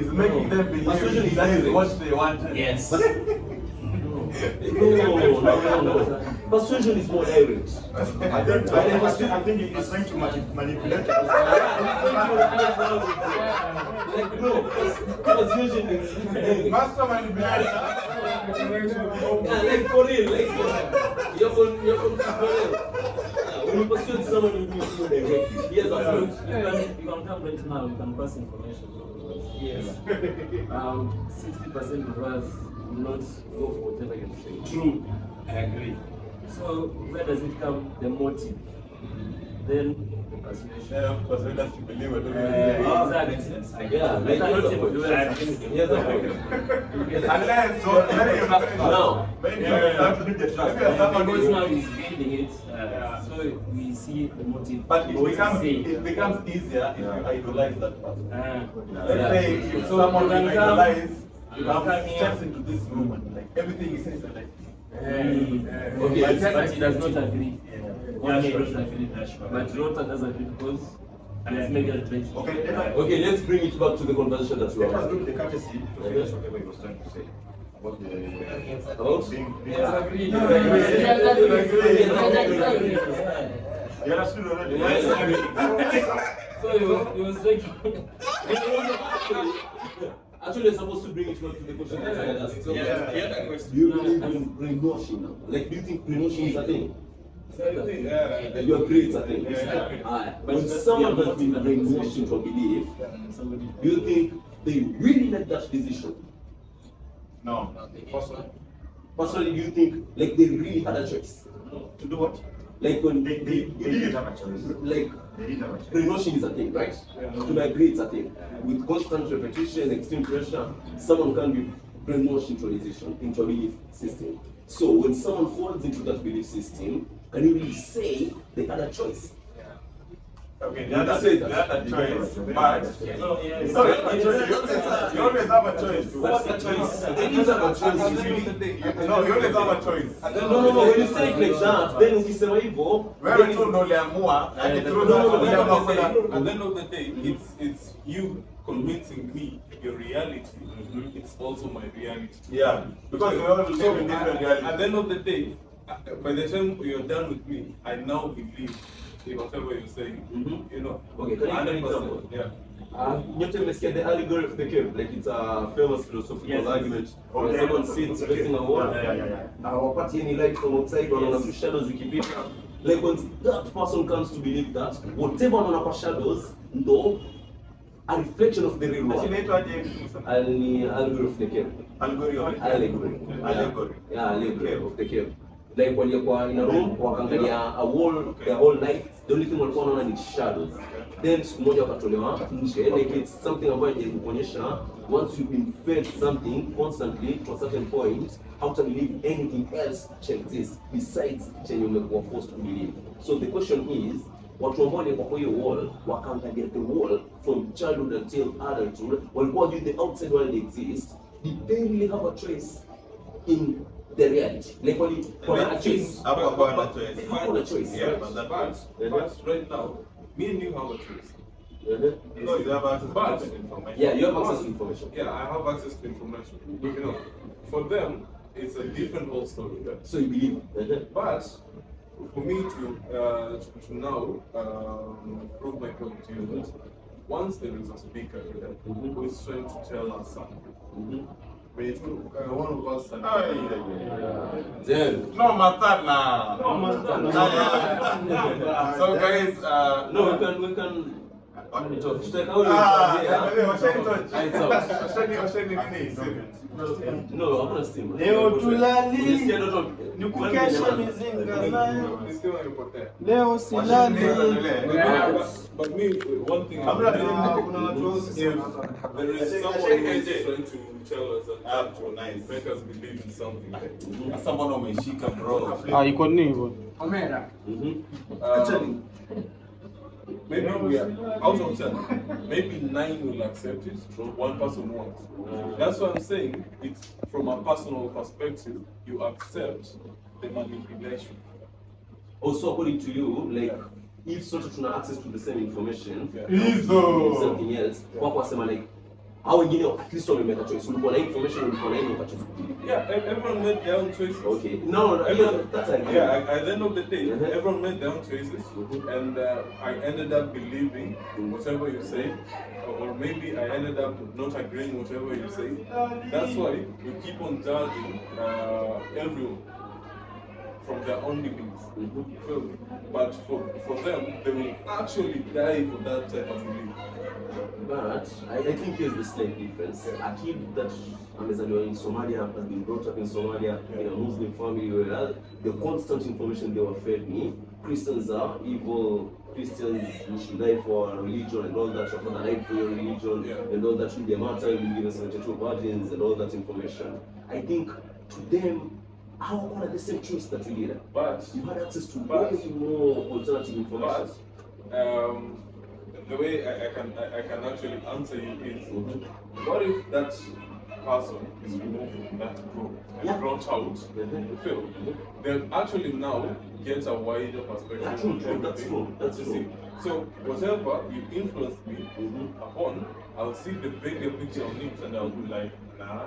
It's making them believe that is what they want. Yes. No. Persuasion is more direct. I think it's trying to manipulate. Persuasion is Master manipulation. like for real, you're when you persuade someone, you do directly. Yes, you can come right now, you can pass information. Yes. 60% of us will not go for whatever you're saying. true. I agree. So where does it come? The motive. Then the persuasion. Persuade us to believe it. Exactly. Yeah, like Cannot influence. Yes, I agree. Unless Because now he's building it, so we see the motive. but it becomes easier if you idolize that person. Let's say if So someone you can will come- idolize, you you can have come here. steps into this room and like everything he says, like Okay, But he does not agree. Yeah, He sure. doesn't agree. But Rota does agree because it's made a place. Okay, let's bring it back to the conversation that we Let us were do the courtesy to finish whatever he was trying to say about the being. Yes, agreed. You understood already? So he was like, Actually, you're supposed to bring it back to the question that I had asked. So, Yeah. do you believe in brainwashing now? Like, do you think brainwashing is a thing? yeah. You agree it's a thing? When someone has been brainwashed into a belief, do you think they really made that decision? No. Personally, do you think like they really had a choice? To do what? Like when They didn't have a choice. like They didn't have a choice. brainwashing is a thing, right? To agree it's a thing. With constant repetition, extreme pressure, someone can be brainwashed into a decision, into a belief system. So when someone falls into that belief system, can you really say they had a choice? Okay, You say that. they had a choice, but it's not a choice. You always have a choice. What's the choice? They didn't have a choice. No, you always have a choice. No. When you say it like that, then ukisema hivyo, Wewe tu ndo uliamua, ati through that uliamua kuna At the end of the day, it's you convincing me your reality. It's also my reality. yeah, because we all live in different At the realities. end of the day, by the time you're done with me, I now believe in whatever you're saying. You know. Okay, can you give an 100%, example? yeah. Nyote mmesikia the allegory of the cave, like it's a famous philosophical argument where Okay. someone sits facing a wall, hawapati any light from outside, wanaona tu shadows zikipita. Like when that person comes to believe that whatever wanaona kwa shadows ndo a reflection of the real world. Inaitwaje? Ni allegory of the cave. Allegory. Allegory. Allegory. Yeah, allegory of the cave. Like walikuwa in a room wakaangalia a wall their whole life, the only thing walikuwa wanaona ni shadows. Then siku moja wakatolewa nje, like it's something ambayo inajaribu kuonyesha once you've been fed something constantly to a certain point, how to believe anything else to exist besides chenye umekuwa forced to believe. So the question is, watu ambao walikuwa kwa hiyo wall wakaangalia the wall from childhood until adulthood, walikuwa wajui the outside world exists, did they really have a choice in the reality? Like when a choice, Hapo choice. hakuna choice. Yeah, right? but right now, me and you have a choice. No, you have access But- to information. Yeah, you have access to information. Yeah, I have access to information. You know, for them, it's a different whole story. Yeah? So you believe. But for me to now prove my point to you that once there is a speaker here who is trying to tell us something, one of us Then No, Matana. So guys, no, we can talk. Like, how do no, I'm not steam. Leo tulali Unasikia ndoto? ni kukesha mizinga nayo. Nisikia nipotea. Leo silali. But me, one thing I'm not saying there kuna watu is someone who is trying to tell us and to make us believe in something. someone umeshika bro. Iko nini hivyo? Maybe we are out of 10. Maybe 9 will accept it, 1 person won't. That's what I'm saying. It's from a personal perspective, you accept the manipulation. Also, according to you, like if sort of tuna access to the same information, Hizo. something else, wako wasema like Au wengine at least wamemeka choice. Ulikuwa na information, ulikuwa na choice. Yeah, everyone made their own choices. Okay. No, that's like at the end of the day, everyone made their own choices, and I ended up believing whatever you say, or maybe I ended up not agreeing whatever you say. That's why we keep on judging everyone from their own beliefs. But for them, they will actually die for that type of belief. But I think here's the slight difference. A kid that amezaliwa in Somalia has been brought up in Somalia in a Muslim family where the constant information they were fed me, Christians are evil, Christians you should die for a religion and all that, for the life for your religion and all that should be a matter, you give us 72 virgins and all that information. I think to them, how one of the same choice that we did, but you had access to way more alternative information. The way I can actually answer you is, what if that person is removed from that group and brought out the film? They'll actually now get a wider perspective. That's true. So whatever you influence me upon, I'll see the bigger picture on it, and I'll be like, nah,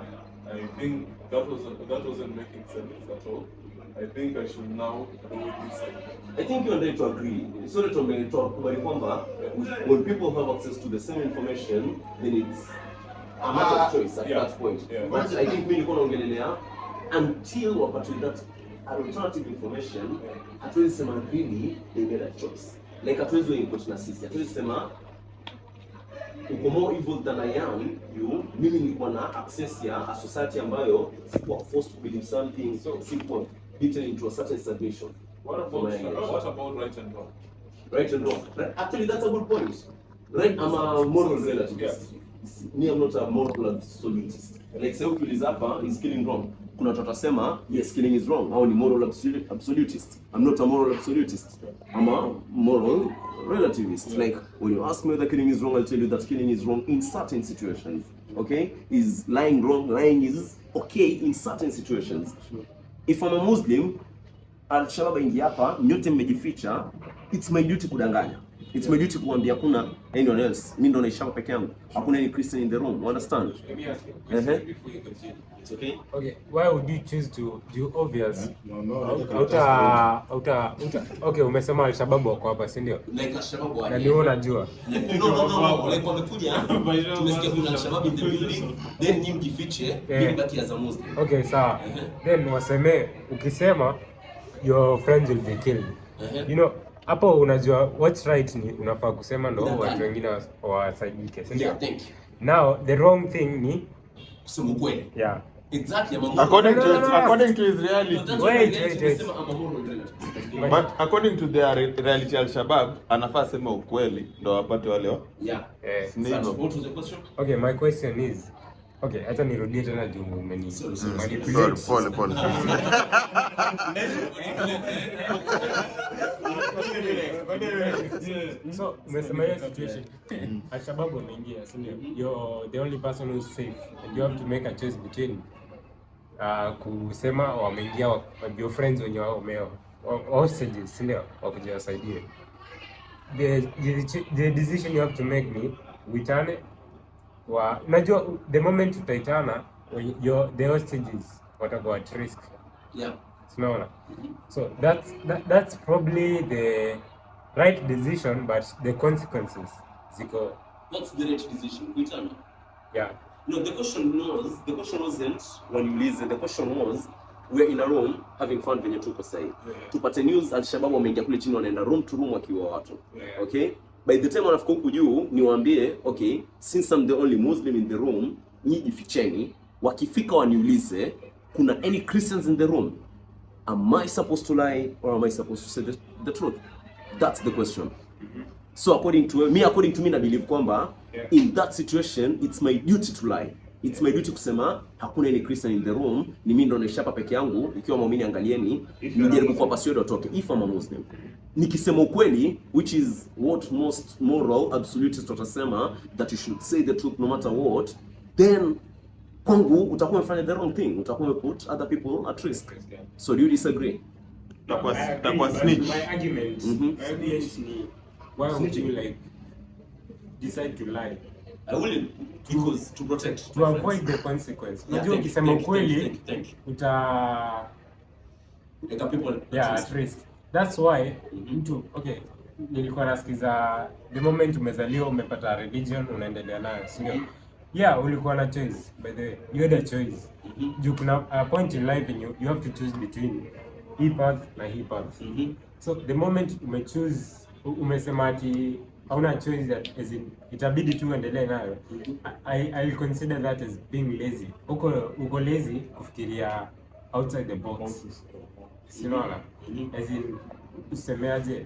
I think that wasn't making sense at all. I think I should now do it this way. I think you're ready to agree. So that when people have access to the same information, then it's a matter of choice at that point. But I think when you until we with that alternative information, hatuwezi sema really they made a choice. Like hatuwezi input na sisi, hatuwezi sema uko more evil than I am, mimi nilikuwa na access ya a society ambayo sikuwa forced to believe something, sikuwa beaten into a certain submission. What about right and wrong? Right and wrong. Actually, that's a good point. Right, I'm a moral relativist. Me, I'm not a moral absolutist. Like say ukiuliza hapa, is killing wrong? Kuna watu watasema yes, killing is wrong. Au ni moral absolutist. I'm not a moral absolutist. I'm a moral relativist. Like when you ask me whether killing is wrong, I'll tell you that killing is wrong in certain situations. Okay? Is lying wrong? Lying is okay in certain situations. If I'm a Muslim, Al-Shabaab ingia hapa, nyote mmejificha, it's my duty kudanganya. It's my duty kuambia kuna anyone else. Mimi ndo naisha peke yangu. Hakuna any Christian in the room. You understand? Let me ask you a question before you continue. It's okay? Okay, why would you choose to do obvious? Okay, umesema Al-Shabaab wako hapa, si ndio? Like Al-Shabaab wako. Na ni unajua. No. Like wamekuja, tumesikia kuna Al-Shabaab in the building, then nyinyi mjifiche, mimi baki as a Muslim. Okay, sawa. Then waseme, ukisema your friends will be killed. You know, hapo unajua what's right ni unafaa kusema ndo watu wengine wasaidike, si ndio? Now the wrong thing ni kusema ukweli. Yeah. Exactly. According to his reality. Wait. But according to their reality, Al-Shabaab anafaa sema ukweli ndo wapate wale. Yeah. Ndio. What was the question? Okay, my question is, okay, hata nirudie tena juu Pole. So, umesema hiyo situation, Al-Shabaab wameingia, si ndio? You're the only person who's safe and you have to make a choice between kusema wameingia your friends wenye wameo hostages, si ndio? Wakuja wasaidie. The decision you have to make ni uitane unajua the moment utaitana the hostages watakuwa at risk. Yeah. Unaona? So that's probably the right decision, but the consequences ziko. What's the right decision? Uitana. Yeah. No, the question wasn't when you listen. The question was, we're in a room having fun venye tuko sahi. Tupate news Al-Shabaab wameingia kule chini wanaenda room to room wakiwa watu. Okay? By the time wanafika huku juu niwaambie, okay, since I'm the only Muslim in the room, nyinyi ficheni, wakifika waniulize, kuna any Christians in the room? Am I supposed to lie or am I supposed to say the truth? That's the question. So according to me, I believe kwamba in that situation, it's my duty to lie. It's my duty kusema hakuna any Christian in the room, ni mimi ndo naishapa peke yangu, ikiwa muumini angalieni, nijaribu kwa persuade watoke if I'm a Muslim. Nikisema ukweli, which is what most moral absolutists watasema, that you should say the truth no matter what, then kwangu utakuwa umefanya the wrong thing, utakuwa umeput other people at risk. So do you disagree? Takuwa snitch. My argument ni why would you like decide to lie? I wouldn't, because to protect. To avoid the consequence. Unajua ukisema ukweli uta Like people at risk. That's why mtu nilikuwa nasikiza the moment umezaliwa umepata religion unaendelea nayo, sio? Yeah, ulikuwa na choice, by the way. You had a choice. Juu kuna a point in life and you have to choose between hii path na hii path. So the moment umesema ati hauna choice, as in itabidi tu uendelee nayo, I'll consider that as being lazy. Uko lazy kufikiria outside the box. Sinaona? As in usemeaje?